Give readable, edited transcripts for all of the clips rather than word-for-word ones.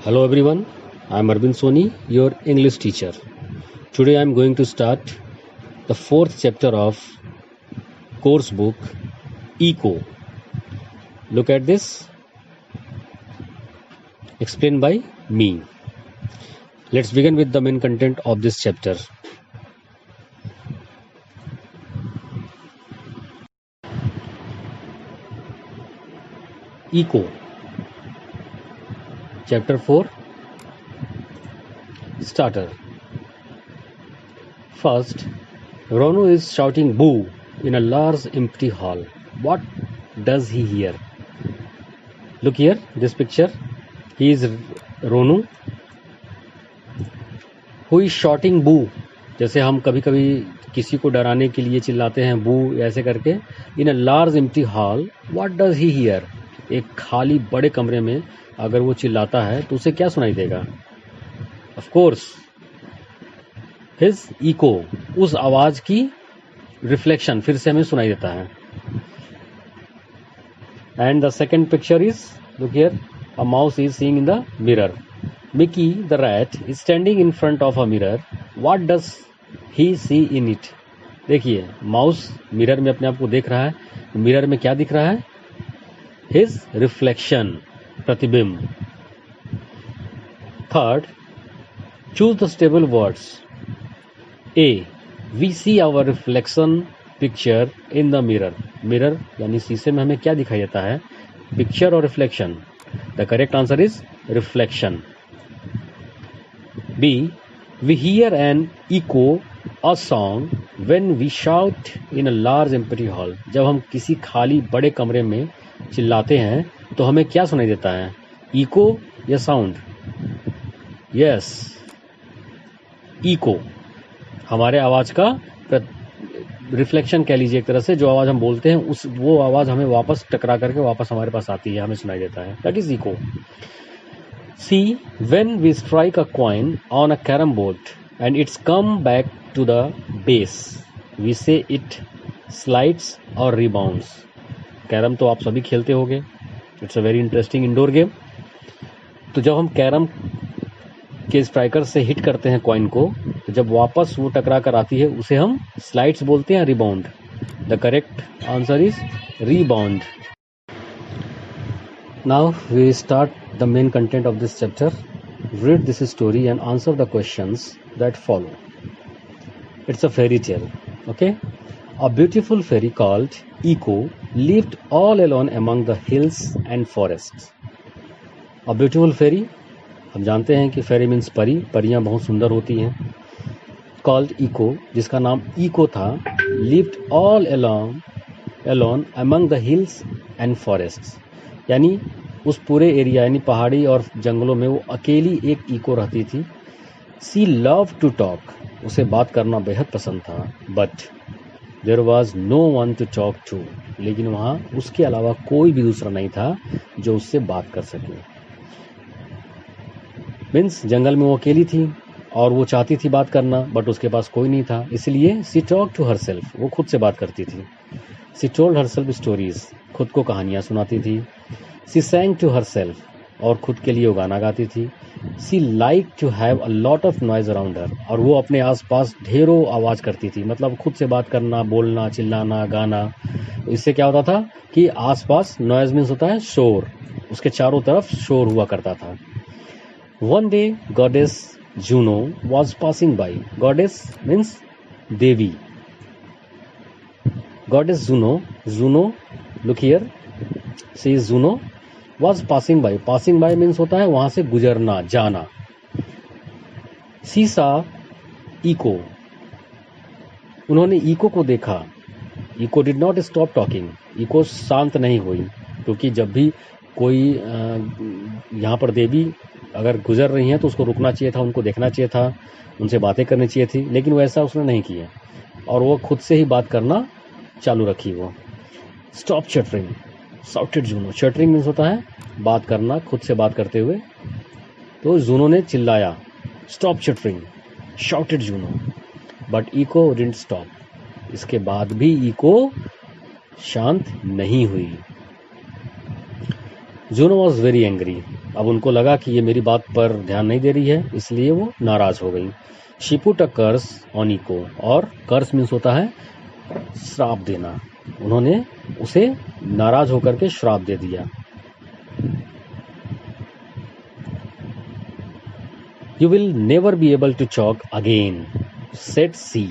Hello everyone, I am Arvind Soni, your English teacher. Today I am going to start the fourth chapter of course book Eco. Look at this, explained by me. Let's begin with the main content of this chapter. Eco. Chapter 4. Starter. First, Ronu is shouting boo in a large empty hall. What does he hear? Look here, this picture. He is Ronu who is shouting boo. जैसे हम कभी कभी किसी को डराने के लिए चिल्लाते हैं बू ऐसे करके. In a large empty hall what does he hear? एक खाली बड़े कमरे में अगर वो चिल्लाता है तो उसे क्या सुनाई देगा? ऑफ कोर्स हिज इको, उस आवाज की रिफ्लेक्शन फिर से हमें सुनाई देता है. And the second picture is, look here, a mouse is seeing in the mirror. Mickey the rat is standing in front of a mirror. What does he see in it? देखिए, mouse mirror में अपने आप को देख रहा है. Mirror में क्या दिख रहा है? His reflection, प्रतिबिंब. Third, choose the stable words. A. We see our reflection picture in the mirror. Mirror यानी शीशे में हमें क्या दिखाई देता है? पिक्चर और reflection. The correct answer is reflection. B. We hear an echo, a song, when we shout in a large empty hall. जब हम किसी खाली बड़े कमरे में चिल्लाते हैं तो हमें क्या सुनाई देता है? इको या साउंड? Yes, eco. हमारे आवाज का रिफ्लेक्शन कह लीजिए एक तरह से. जो आवाज हम बोलते हैं उस वो आवाज हमें वापस टकरा करके वापस हमारे पास आती है, हमें सुनाई देता है. That is echo. See, when we strike a coin on a carom board and it's come back to the base, we say it slides or rebounds. Carrom तो आप सभी खेलते होंगे. It's a very interesting indoor game. तो जब हम carrom के striker से हिट करते हैं कॉइन को, तो जब वापस वो टकरा कर आती है उसे हम स्लाइड्स बोलते हैं, rebound. The correct answer is rebound. Now we start the main content of this chapter. Read this story and answer the questions that follow. It's a fairy tale, okay? A beautiful fairy called Eco lived all alone among the hills and forests. A beautiful fairy, हम जानते हैं कि fairy means परी. परियां बहुत सुंदर होती हैं. Called Eco, जिसका नाम Eco था, lived all alone among the hills and forests. यानी उस पूरे एरिया यानी पहाड़ी और जंगलों में वो अकेली एक इको रहती थी. सी लव टू टॉक, उसे बात करना बेहद पसंद था. But there was no one to talk to, लेकिन वहाँ उसके अलावा कोई भी दूसरा नहीं था जो उससे बात कर सके. मीन्स जंगल में वो अकेली थी और वो चाहती थी बात करना, बट उसके पास कोई नहीं था. इसलिए सी टॉक टू हरसेल्फ, वो खुद से बात करती थी. सी टोल्ड हरसेल्फ स्टोरीज, खुद को कहानियां सुनाती थी. सी सैंग टू हरसेल्फ, और खुद के लिए वो गाना गाती थी. She like to have a lot of noise around her, और वो अपने आसपास ढेरों आवाज करती थी. मतलब खुद से बात करना, बोलना, चिल्लाना, गाना. इससे क्या होता था कि आसपास नॉइज मीन्स होता है शोर, उसके चारों तरफ शोर हुआ करता था. One day goddess Juno was passing by. Goddess means देवी. Goddess Juno, look here, she is Juno, was passing by. Passing by means होता है वहां से गुजरना, जाना. She saw Eco, उन्होंने इको को देखा. Eco did not stop talking. Echo शांत नहीं हुई, क्योंकि जब भी कोई यहाँ पर देवी अगर गुजर रही हैं तो उसको रुकना चाहिए था, उनको देखना चाहिए था, उनसे बातें करनी चाहिए थी. लेकिन वो ऐसा उसने नहीं किया और वो खुद से ही बात करना चालू रखी. वो स्टॉप चटरिंग, साउटेड जूनो. चटरिंग मीन्स होता है बात करना, खुद से बात करते हुए. तो जूनो ने चिल्लाया, stop chattering, shouted Juno. But Echo didn't stop. इसके बाद भी इको शांत नहीं हुई. Juno was very angry. अब उनको लगा कि ये मेरी बात पर ध्यान नहीं दे रही है, इसलिए वो नाराज हो गई। She put a curse on Echo, और कर्स मीन्स होता है श्राप देना। उन्होंने उसे नाराज होकर के श्राप दे दिया। You will never be able to talk again said she.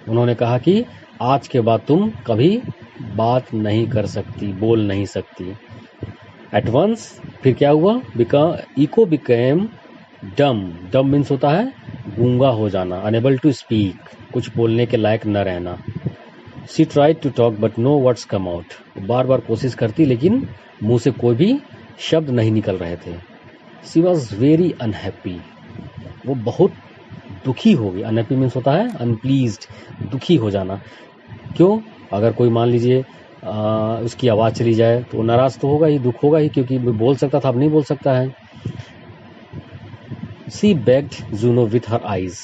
उन्होंने कहा कि आज के बाद तुम कभी बात नहीं कर सकती, बोल नहीं सकती। एट वंस, फिर क्या हुआ? इको बिकेम डम। डम मीन्स होता है गूंगा हो जाना, अनेबल टू स्पीक, कुछ बोलने के लायक न रहना। She tried to talk but no words come out. बार बार कोशिश करती लेकिन मुंह से कोई भी शब्द नहीं निकल रहे थे। She was very unhappy. वो बहुत दुखी हो गई। अनहैप्पी मीन्स होता है अनप्लीज्ड, दुखी हो जाना। क्यों? अगर कोई मान लीजिए उसकी आवाज चली जाए तो नाराज तो होगा ही, दुख होगा ही, क्योंकि बोल सकता था, अब नहीं बोल सकता है। She begged Juno with her eyes.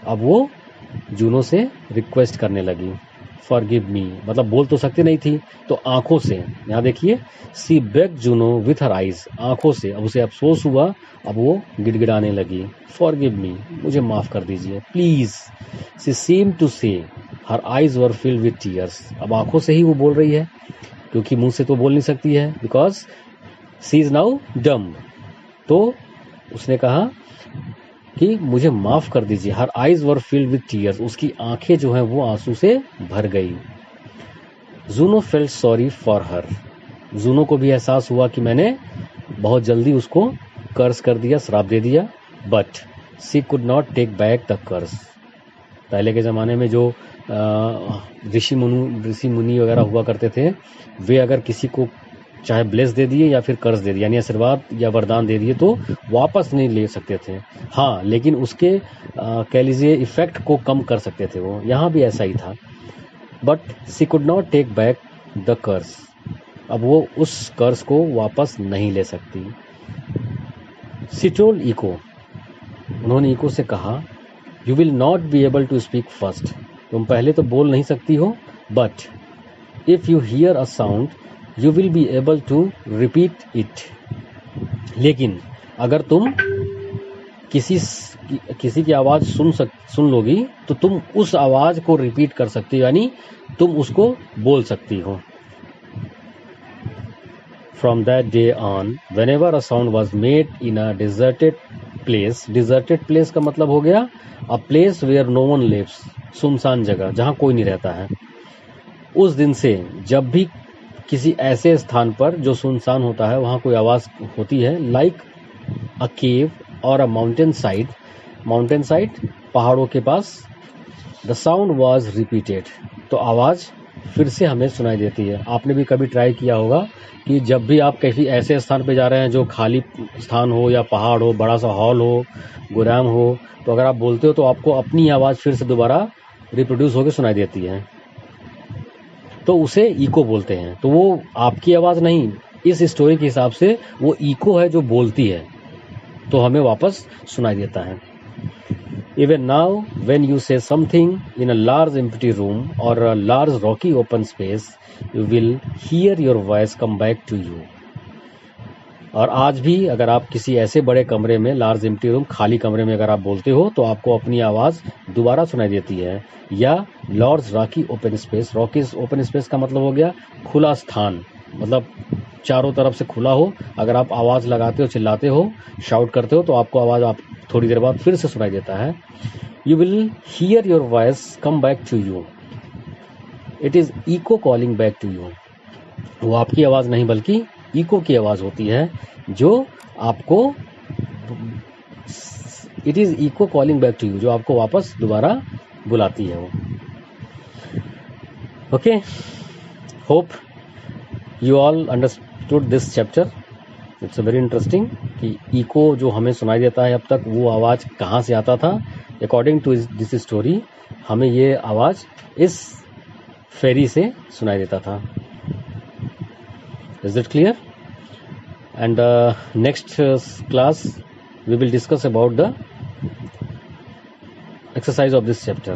अब वो जूनो से रिक्वेस्ट करने लगी। फॉरगिव मी, मतलब बोल तो सकती नहीं थी, तो आंखों से, यहां देखिए, she begged Juno with her eyes, आंखों से। अब उसे अफसोस हुआ, अब वो गिड़गिड़ाने लगी। फॉरगिव मी, मुझे माफ कर दीजिए, प्लीज। सी सीम टू से her eyes were filled with tears. अब आंखों से ही वो बोल रही है, क्योंकि मुंह से तो बोल नहीं सकती है, बिकॉज सी इज नाउ डम। तो उसने कहा कि मुझे माफ कर दीजिए। Her eyes were filled with tears, उसकी आंखें जो हैं वो आंसू से भर गई। Juno felt sorry for her. Juno को भी एहसास हुआ कि मैंने बहुत जल्दी उसको कर्स कर दिया, श्राप दे दिया। But she could not take back the curse. पहले के ज़माने में जो ऋषि मुनि वगैरह हुआ करते थे, वे अगर किसी को चाहे ब्लेस दे दिए या फिर कर्ज दे दिए, यानी आशीर्वाद या वरदान दे दिए, तो वापस नहीं ले सकते थे। हाँ, लेकिन उसके कह लीजिए इफेक्ट को कम कर सकते थे वो। यहाँ भी ऐसा ही था। But she could not take back the कर्स। अब वो उस कर्ज को वापस नहीं ले सकती। सी टोल्ड इको। उन्होंने इको से कहा, you will not be able to speak first. तुम पहले तो बोल नहीं सकती हो, but if you here a sound you will be able to repeat it. लेकिन अगर तुम किसी की आवाज सुन लोगी तो तुम उस आवाज को रिपीट कर सकती हो, यानी तुम उसको बोल सकती हो। From that day on whenever a sound was made in a deserted place, deserted place का मतलब हो गया a place where no one lives, सुनसान जगह जहां कोई नहीं रहता है। उस दिन से जब भी किसी ऐसे स्थान पर जो सुनसान होता है वहां कोई आवाज होती है, लाइक अ केव और अ माउंटेन साइड, पहाड़ों के पास, द साउंड वॉज रिपीटेड, तो आवाज फिर से हमें सुनाई देती है। आपने भी कभी ट्राई किया होगा कि जब भी आप किसी ऐसे स्थान पे जा रहे हैं जो खाली स्थान हो या पहाड़ हो, बड़ा सा हॉल हो, गुराम हो, तो अगर आप बोलते हो तो आपको अपनी आवाज फिर से दोबारा रिप्रोड्यूस होकर सुनाई देती है, तो उसे इको बोलते हैं। तो वो आपकी आवाज नहीं, इस स्टोरी के हिसाब से वो इको है जो बोलती है, तो हमें वापस सुनाई देता है। Even now, when you say something in a large empty room or a large rocky open space, you will hear your voice come back to you. और आज भी अगर आप किसी ऐसे बड़े कमरे में, लार्ज एम्प्टी रूम, खाली कमरे में अगर आप बोलते हो तो आपको अपनी आवाज दोबारा सुनाई देती है। या large Rocky open space, Rocky open space का मतलब हो गया खुला स्थान, मतलब चारों तरफ से खुला हो। अगर आप आवाज लगाते हो, चिल्लाते हो, शाउट करते हो, तो आपको आवाज आप थोड़ी देर बाद फिर से सुनाई देता है। You will hear your voice come back to you, it is echo calling back to you. वो आपकी आवाज नहीं बल्कि इको की आवाज होती है जो आपको, it is echo calling back to you, जो आपको वापस दोबारा बुलाती है वो। Okay, hope you all understood this chapter. It's very interesting कि इको जो हमें सुनाई देता है, अब तक वो आवाज कहाँ से आता था। अकॉर्डिंग टू दिस स्टोरी हमें ये आवाज इस फेरी से सुनाई देता था। Is it clear? And next class we will discuss about the exercise of this chapter.